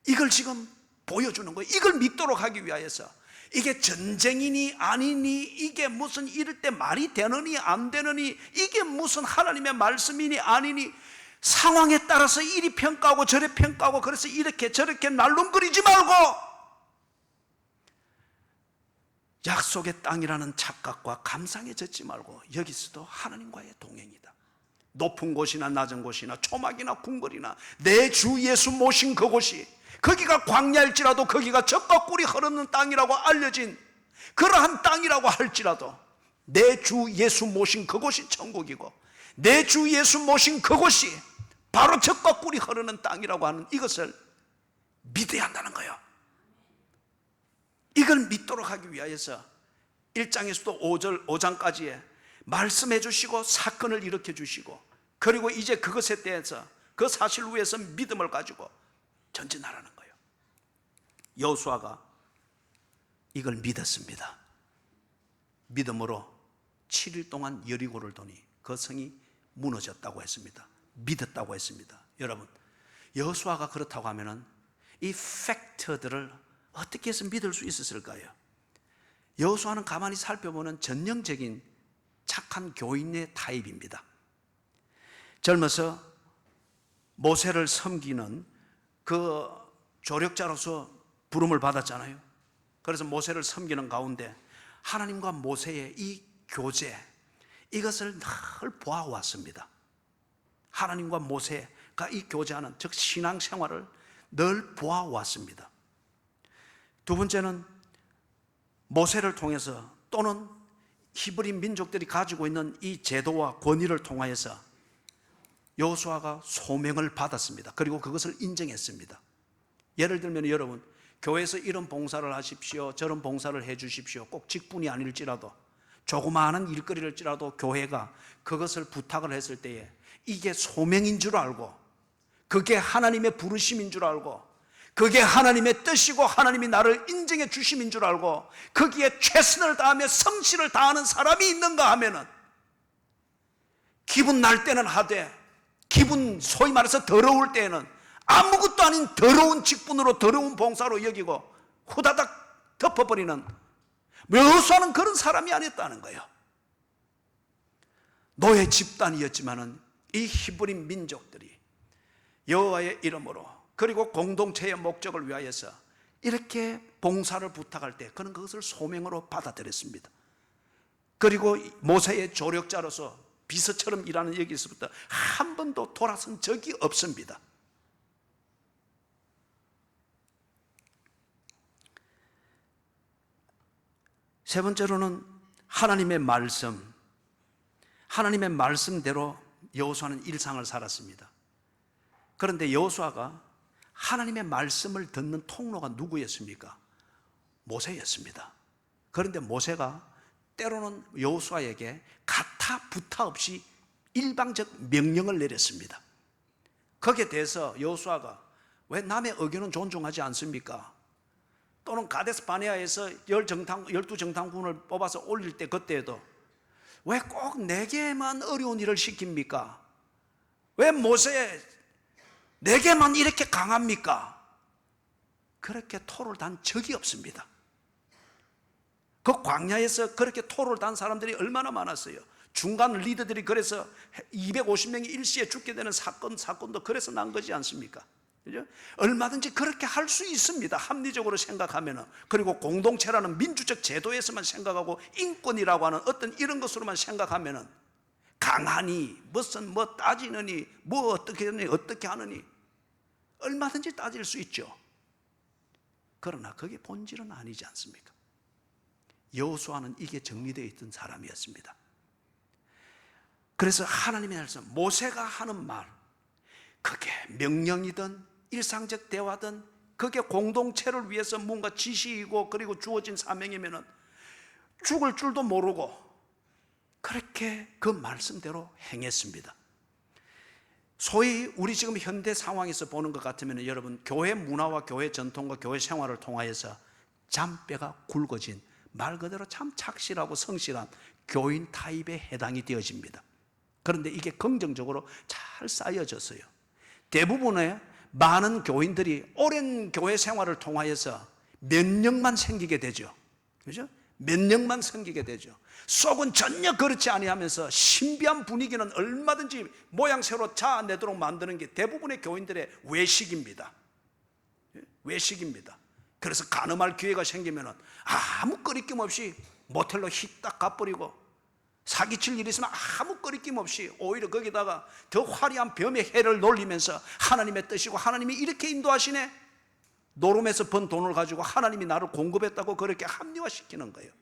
이걸 지금 보여주는 거예요. 이걸 믿도록 하기 위하여서 이게 전쟁이니 아니니, 이게 무슨 이럴 때 말이 되느니 안 되느니, 이게 무슨 하나님의 말씀이니 아니니, 상황에 따라서 이리 평가하고 저리 평가하고 그래서 이렇게 저렇게 날름거리지 말고 약속의 땅이라는 착각과 감상에 젖지 말고 여기서도 하나님과의 동행이다. 높은 곳이나 낮은 곳이나 초막이나 궁궐이나 내 주 예수 모신 그곳이, 거기가 광야일지라도 거기가 젖과 꿀이 흐르는 땅이라고 알려진 그러한 땅이라고 할지라도 내 주 예수 모신 그곳이 천국이고 내 주 예수 모신 그곳이 바로 젖과 꿀이 흐르는 땅이라고 하는 이것을 믿어야 한다는 거예요. 이걸 믿도록 하기 위하여서 1장에서도 5장까지의 말씀해 주시고 사건을 일으켜 주시고, 그리고 이제 그것에 대해서 그 사실 위에서 믿음을 가지고 전진하라는 거예요. 여호수아가 이걸 믿었습니다. 믿음으로 7일 동안 여리고를 도니 그 성이 무너졌다고 했습니다. 믿었다고 했습니다. 여러분, 여호수아가 그렇다고 하면은 이 팩트들을 어떻게 해서 믿을 수 있었을까요? 여호수아는 가만히 살펴보는 전형적인 착한 교인의 타입입니다. 젊어서 모세를 섬기는 그 조력자로서 부름을 받았잖아요. 그래서 모세를 섬기는 가운데 하나님과 모세의 이 교제, 이것을 늘 보아왔습니다. 하나님과 모세가 이 교제하는, 즉 신앙생활을 늘 보아왔습니다. 두 번째는 모세를 통해서 또는 히브리 민족들이 가지고 있는 이 제도와 권위를 통하여서 여호수아가 소명을 받았습니다. 그리고 그것을 인정했습니다. 예를 들면 여러분, 교회에서 이런 봉사를 하십시오, 저런 봉사를 해 주십시오, 꼭 직분이 아닐지라도 조그마한 일거리일지라도 교회가 그것을 부탁을 했을 때에 이게 소명인 줄 알고, 그게 하나님의 부르심인 줄 알고, 그게 하나님의 뜻이고 하나님이 나를 인정해 주심인 줄 알고 거기에 최선을 다하며 성실을 다하는 사람이 있는가 하면은 기분 날 때는 하되 기분 소위 말해서 더러울 때에는 아무것도 아닌 더러운 직분으로 더러운 봉사로 여기고 후다닥 덮어버리는 여호수아는 그런 사람이 아니었다는 거예요. 노예 집단이었지만은 이 히브리 민족들이 여호와의 이름으로 그리고 공동체의 목적을 위하여서 이렇게 봉사를 부탁할 때 그는 그것을 소명으로 받아들였습니다. 그리고 모세의 조력자로서 비서처럼 일하는 여기서부터 한 번도 돌아선 적이 없습니다. 세 번째로는 하나님의 말씀대로 여호수아는 일상을 살았습니다. 그런데 여호수아가 하나님의 말씀을 듣는 통로가 누구였습니까? 모세였습니다. 그런데 모세가 때로는 여호수아에게 가타 부타 없이 일방적 명령을 내렸습니다. 거기에 대해서 여호수아가 왜 남의 의견은 존중하지 않습니까? 또는 가데스 바네아에서 12정탐꾼을 뽑아서 올릴 때 그때에도 왜 꼭 내게만 어려운 일을 시킵니까? 왜 모세 내게만 이렇게 강합니까? 그렇게 토를 단 적이 없습니다. 그 광야에서 그렇게 토를 단 사람들이 얼마나 많았어요. 중간 리더들이 그래서 250명이 일시에 죽게 되는 사건도 그래서 난 거지 않습니까? 그죠? 얼마든지 그렇게 할 수 있습니다. 합리적으로 생각하면은. 그리고 공동체라는 민주적 제도에서만 생각하고 인권이라고 하는 어떤 이런 것으로만 생각하면은 강하니 무슨 뭐 따지느니 뭐 어떻게 하느니 어떻게 하느니 얼마든지 따질 수 있죠. 그러나 그게 본질은 아니지 않습니까? 여호수아는 이게 정리되어 있던 사람이었습니다. 그래서 하나님의 말씀, 모세가 하는 말, 그게 명령이든 일상적 대화든 그게 공동체를 위해서 뭔가 지시이고 그리고 주어진 사명이면은 죽을 줄도 모르고 그렇게 그 말씀대로 행했습니다. 소위 우리 지금 현대 상황에서 보는 것 같으면 여러분 교회 문화와 교회 전통과 교회 생활을 통하여서 잔뼈가 굵어진 말 그대로 참 착실하고 성실한 교인 타입에 해당이 되어집니다. 그런데 이게 긍정적으로 잘 쌓여졌어요. 대부분의 많은 교인들이 오랜 교회 생활을 통하여서 면역만 생기게 되죠. 그죠? 면역만 생기게 되죠. 속은 전혀 그렇지 아니하면서 신비한 분위기는 얼마든지 모양새로 자아내도록 만드는 게 대부분의 교인들의 외식입니다. 외식입니다. 그래서 간음할 기회가 생기면 아무 꺼리낌 없이 모텔로 휙딱 가버리고 사기칠 일이 있으면 아무 꺼리낌 없이 오히려 거기다가 더 화려한 범의 해를 놀리면서 하나님의 뜻이고 하나님이 이렇게 인도하시네, 노름에서 번 돈을 가지고 하나님이 나를 공급했다고 그렇게 합리화시키는 거예요.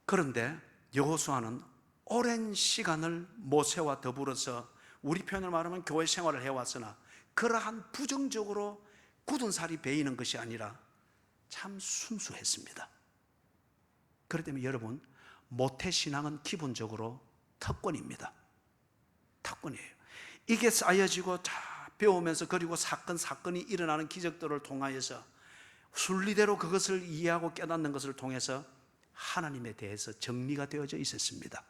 그런데 여호수아는 오랜 시간을 모세와 더불어서 우리 표현을 말하면 교회 생활을 해왔으나 그러한 부정적으로 굳은 살이 베이는 것이 아니라 참 순수했습니다. 그렇기 때문에 여러분, 모태신앙은 기본적으로 특권입니다. 특권이에요. 이게 쌓여지고 다 배우면서 그리고 사건이 일어나는 기적들을 통하여서 순리대로 그것을 이해하고 깨닫는 것을 통해서 하나님에 대해서 정리가 되어져 있었습니다.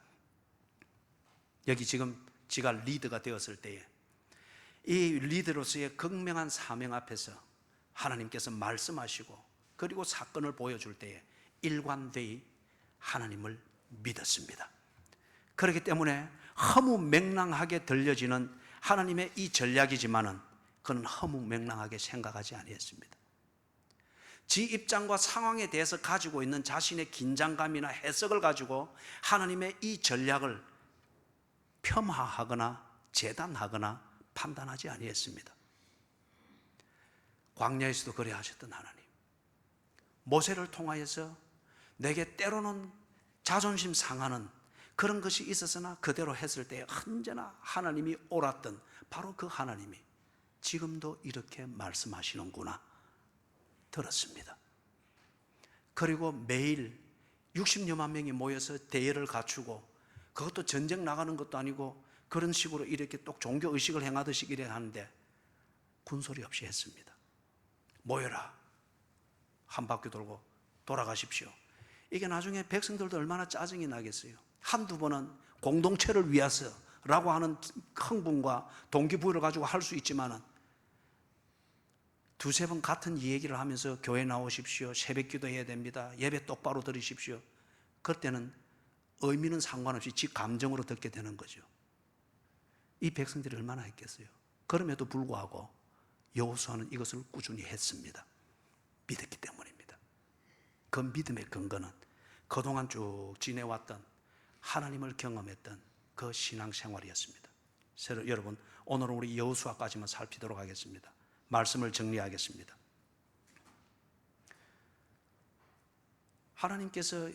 여기 지금 지가 리더가 되었을 때에 이 리더로서의 극명한 사명 앞에서 하나님께서 말씀하시고 그리고 사건을 보여줄 때에 일관되이 하나님을 믿었습니다. 그렇기 때문에 허무맹랑하게 들려지는 하나님의 이 전략이지만은 그는 허무맹랑하게 생각하지 아니했습니다. 지 입장과 상황에 대해서 가지고 있는 자신의 긴장감이나 해석을 가지고 하나님의 이 전략을 폄하하거나 재단하거나 판단하지 아니했습니다. 광야에서도 그래 하셨던 하나님, 모세를 통하여서 내게 때로는 자존심 상하는 그런 것이 있었으나 그대로 했을 때 언제나 하나님이 옳았던 바로 그 하나님이 지금도 이렇게 말씀하시는구나 들었습니다. 그리고 매일 60여만 명이 모여서 대회를 갖추고 그것도 전쟁 나가는 것도 아니고 그런 식으로 이렇게 또 종교의식을 행하듯이 이래 하는데 군소리 없이 했습니다. 모여라, 한 바퀴 돌고 돌아가십시오. 이게 나중에 백성들도 얼마나 짜증이 나겠어요. 한두 번은 공동체를 위해서라고 하는 흥분과 동기부여를 가지고 할 수 있지만은 두세 번 같은 얘기를 하면서 교회 나오십시오, 새벽 기도해야 됩니다, 예배 똑바로 드리십시오, 그때는 의미는 상관없이 지 감정으로 듣게 되는 거죠. 이 백성들이 얼마나 했겠어요. 그럼에도 불구하고 여호수아는 이것을 꾸준히 했습니다. 믿었기 때문입니다. 그 믿음의 근거는 그동안 쭉 지내왔던 하나님을 경험했던 그 신앙생활이었습니다. 여러분, 오늘은 우리 여호수아까지만 살피도록 하겠습니다. 말씀을 정리하겠습니다. 하나님께서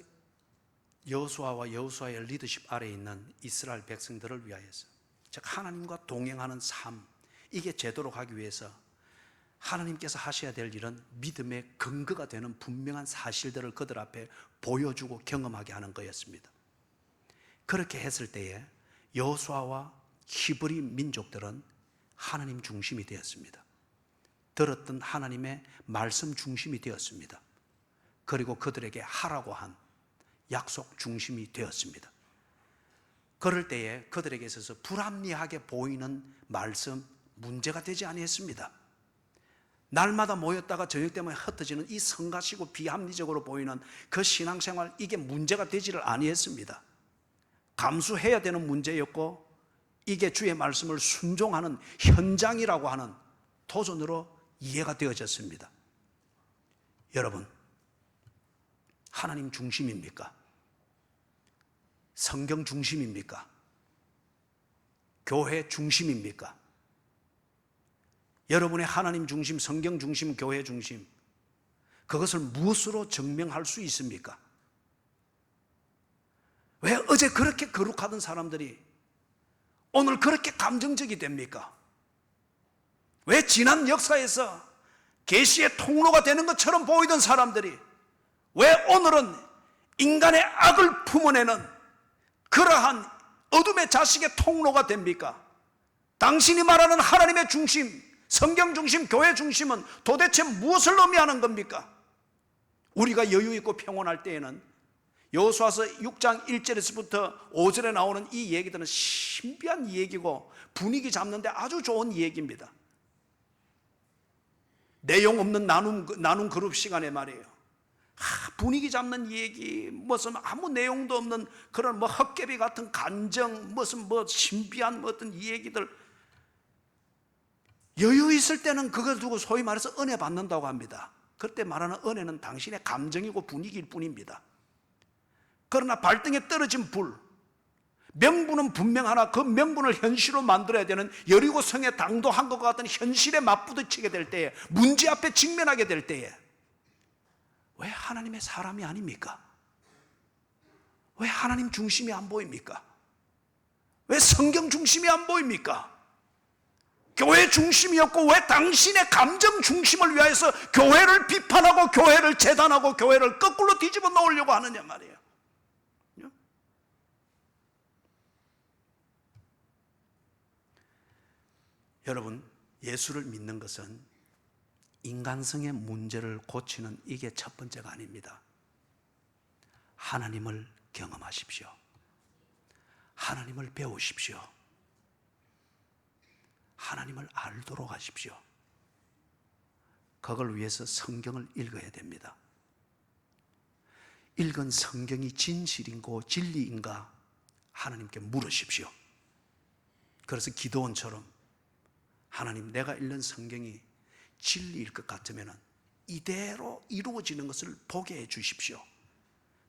여호수아와 여호수아의 리더십 아래에 있는 이스라엘 백성들을 위하여서, 즉 하나님과 동행하는 삶, 이게 제도록 하기 위해서 하나님께서 하셔야 될 일은 믿음의 근거가 되는 분명한 사실들을 그들 앞에 보여주고 경험하게 하는 거였습니다. 그렇게 했을 때에 여호수아와 히브리 민족들은 하나님 중심이 되었습니다. 들었던 하나님의 말씀 중심이 되었습니다. 그리고 그들에게 하라고 한 약속 중심이 되었습니다. 그럴 때에 그들에게 있어서 불합리하게 보이는 말씀, 문제가 되지 아니했습니다. 날마다 모였다가 저녁 때문에 흩어지는 이 성가시고 비합리적으로 보이는 그 신앙생활, 이게 문제가 되지를 아니했습니다. 감수해야 되는 문제였고, 이게 주의 말씀을 순종하는 현장이라고 하는 도전으로 이해가 되어졌습니다. 여러분, 하나님 중심입니까? 성경 중심입니까? 교회 중심입니까? 여러분의 하나님 중심, 성경 중심, 교회 중심, 그것을 무엇으로 증명할 수 있습니까? 왜 어제 그렇게 거룩하던 사람들이 오늘 그렇게 감정적이 됩니까? 왜 지난 역사에서 계시의 통로가 되는 것처럼 보이던 사람들이 왜 오늘은 인간의 악을 품어내는 그러한 어둠의 자식의 통로가 됩니까? 당신이 말하는 하나님의 중심, 성경 중심, 교회 중심은 도대체 무엇을 의미하는 겁니까? 우리가 여유 있고 평온할 때에는 여호수아서 6장 1절에서부터 5절에 나오는 이 얘기들은 신비한 얘기고 분위기 잡는데 아주 좋은 얘기입니다. 내용 없는 나눔 그룹 시간에 말이에요. 분위기 잡는 얘기, 무슨 아무 내용도 없는 그런 헛개비 같은 간정, 무슨 신비한 어떤 얘기들. 여유 있을 때는 그걸 두고 소위 말해서 은혜 받는다고 합니다. 그때 말하는 은혜는 당신의 감정이고 분위기일 뿐입니다. 그러나 발등에 떨어진 불, 명분은 분명하나 그 명분을 현실로 만들어야 되는 여리고 성에 당도한 것과 같은 현실에 맞부딪히게 될 때에, 문제 앞에 직면하게 될 때에 왜 하나님의 사람이 아닙니까? 왜 하나님 중심이 안 보입니까? 왜 성경 중심이 안 보입니까? 교회 중심이었고 왜 당신의 감정 중심을 위해서 교회를 비판하고 교회를 재단하고 교회를 거꾸로 뒤집어 놓으려고 하느냐 말이에요. 여러분, 예수를 믿는 것은 인간성의 문제를 고치는 이게 첫 번째가 아닙니다. 하나님을 경험하십시오. 하나님을 배우십시오. 하나님을 알도록 하십시오. 그걸 위해서 성경을 읽어야 됩니다. 읽은 성경이 진실인고 진리인가 하나님께 물으십시오. 그래서 기도원처럼 하나님, 내가 읽는 성경이 진리일 것 같으면 이대로 이루어지는 것을 보게 해 주십시오.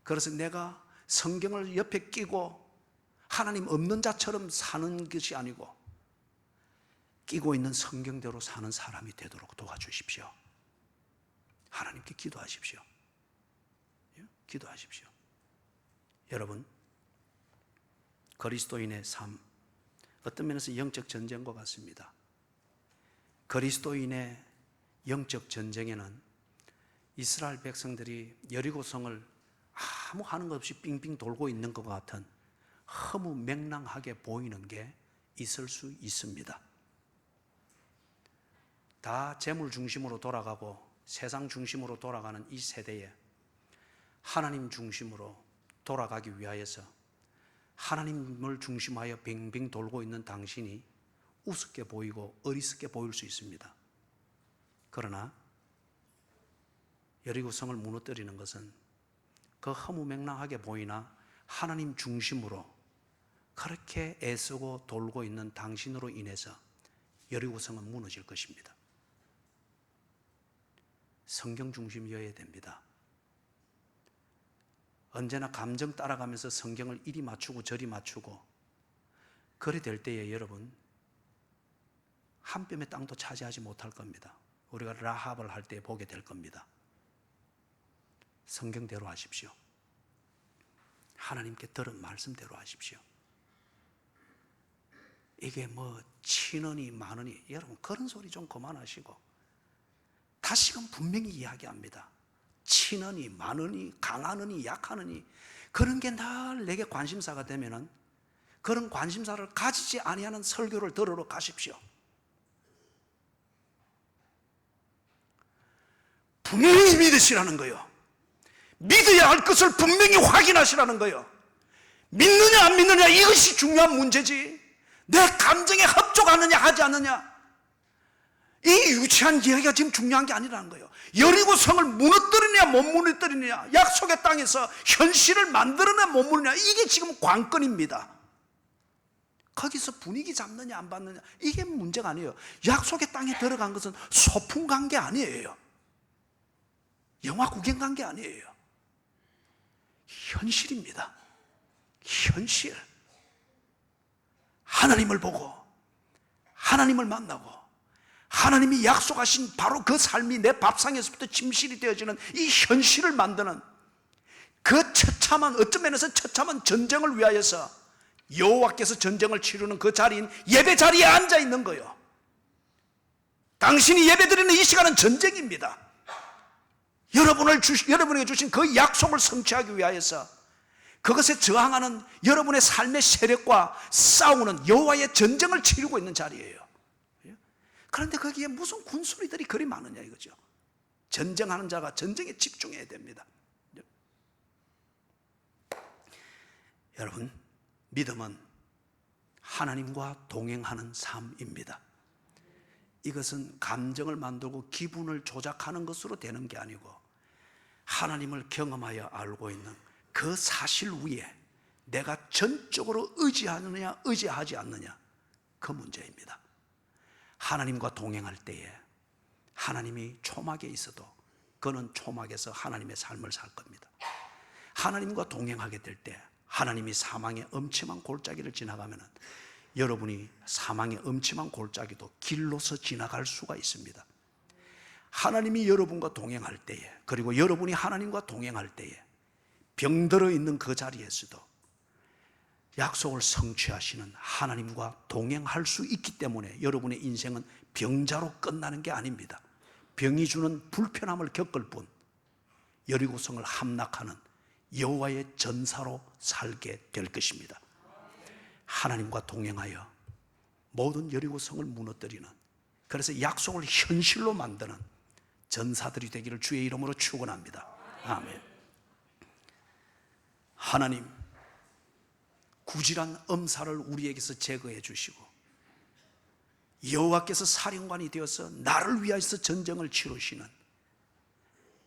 그래서 내가 성경을 옆에 끼고 하나님 없는 자처럼 사는 것이 아니고 끼고 있는 성경대로 사는 사람이 되도록 도와주십시오. 하나님께 기도하십시오. 기도하십시오. 여러분, 그리스도인의 삶, 어떤 면에서 영적 전쟁과 같습니다. 그리스도인의 영적 전쟁에는 이스라엘 백성들이 여리고성을 아무 하는 것 없이 빙빙 돌고 있는 것 같은 허무맹랑하게 보이는 게 있을 수 있습니다. 다 재물 중심으로 돌아가고 세상 중심으로 돌아가는 이 세대에 하나님 중심으로 돌아가기 위하여서 하나님을 중심하여 빙빙 돌고 있는 당신이 우습게 보이고 어리석게 보일 수 있습니다. 그러나 여리고성을 무너뜨리는 것은 그 허무맹랑하게 보이나 하나님 중심으로 그렇게 애쓰고 돌고 있는 당신으로 인해서 여리고성은 무너질 것입니다. 성경 중심이어야 됩니다. 언제나 감정 따라가면서 성경을 이리 맞추고 저리 맞추고 그래 될 때에 여러분 한 뼘의 땅도 차지하지 못할 겁니다. 우리가 라합을 할 때 보게 될 겁니다. 성경대로 하십시오. 하나님께 들은 말씀대로 하십시오. 이게 뭐 친언이 많으니 여러분 그런 소리 좀 그만하시고 다시금 분명히 이야기합니다. 친언이 많으니 강하느니 약하느니 그런 게 늘 내게 관심사가 되면은 그런 관심사를 가지지 아니하는 설교를 들으러 가십시오. 분명히 믿으시라는 거요. 믿어야 할 것을 분명히 확인하시라는 거요. 믿느냐 안 믿느냐 이것이 중요한 문제지 내 감정에 합족하느냐 하지 않느냐 이 유치한 이야기가 지금 중요한 게 아니라는 거예요. 여리고성을 무너뜨리느냐 못 무너뜨리느냐 약속의 땅에서 현실을 만들어내냐 못 만들느냐 이게 지금 관건입니다. 거기서 분위기 잡느냐 안 받느냐 이게 문제가 아니에요. 약속의 땅에 들어간 것은 소풍 간 게 아니에요. 영화 구경 간 게 아니에요. 현실입니다. 현실. 하나님을 보고 하나님을 만나고 하나님이 약속하신 바로 그 삶이 내 밥상에서부터 침실이 되어지는 이 현실을 만드는 그 처참한 어떤 면에서 처참한 전쟁을 위하여서 여호와께서 전쟁을 치르는 그 자리인 예배 자리에 앉아 있는 거예요. 당신이 예배드리는 이 시간은 전쟁입니다. 여러분에게 주신 그 약속을 성취하기 위하여서 그것에 저항하는 여러분의 삶의 세력과 싸우는 여호와의 전쟁을 치르고 있는 자리예요. 그런데 거기에 무슨 군소리들이 그리 많으냐 이거죠. 전쟁하는 자가 전쟁에 집중해야 됩니다. 여러분, 믿음은 하나님과 동행하는 삶입니다. 이것은 감정을 만들고 기분을 조작하는 것으로 되는 게 아니고 하나님을 경험하여 알고 있는 그 사실 위에 내가 전적으로 의지하느냐 의지하지 않느냐 그 문제입니다. 하나님과 동행할 때에 하나님이 초막에 있어도 그는 초막에서 하나님의 삶을 살 겁니다. 하나님과 동행하게 될 때 하나님이 사망의 엄침한 골짜기를 지나가면 여러분이 사망의 엄침한 골짜기도 길로서 지나갈 수가 있습니다. 하나님이 여러분과 동행할 때에 그리고 여러분이 하나님과 동행할 때에 병들어 있는 그 자리에서도 약속을 성취하시는 하나님과 동행할 수 있기 때문에 여러분의 인생은 병자로 끝나는 게 아닙니다. 병이 주는 불편함을 겪을 뿐 여리고성을 함락하는 여호와의 전사로 살게 될 것입니다. 하나님과 동행하여 모든 여리고성을 무너뜨리는 그래서 약속을 현실로 만드는 전사들이 되기를 주의 이름으로 축원합니다. 아멘. 하나님 구질한 엄살을 우리에게서 제거해 주시고 여호와께서 사령관이 되어서 나를 위하여서 전쟁을 치르시는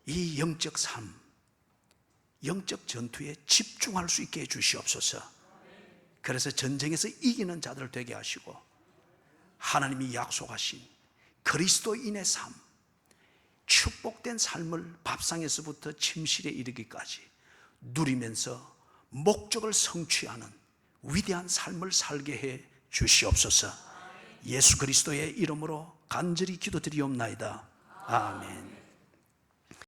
이 영적 삶, 영적 전투에 집중할 수 있게 해 주시옵소서. 그래서 전쟁에서 이기는 자들 되게 하시고 하나님이 약속하신 그리스도인의 삶, 축복된 삶을 밥상에서부터 침실에 이르기까지 누리면서 목적을 성취하는 위대한 삶을 살게 해 주시옵소서. 예수 그리스도의 이름으로 간절히 기도드리옵나이다. 아멘.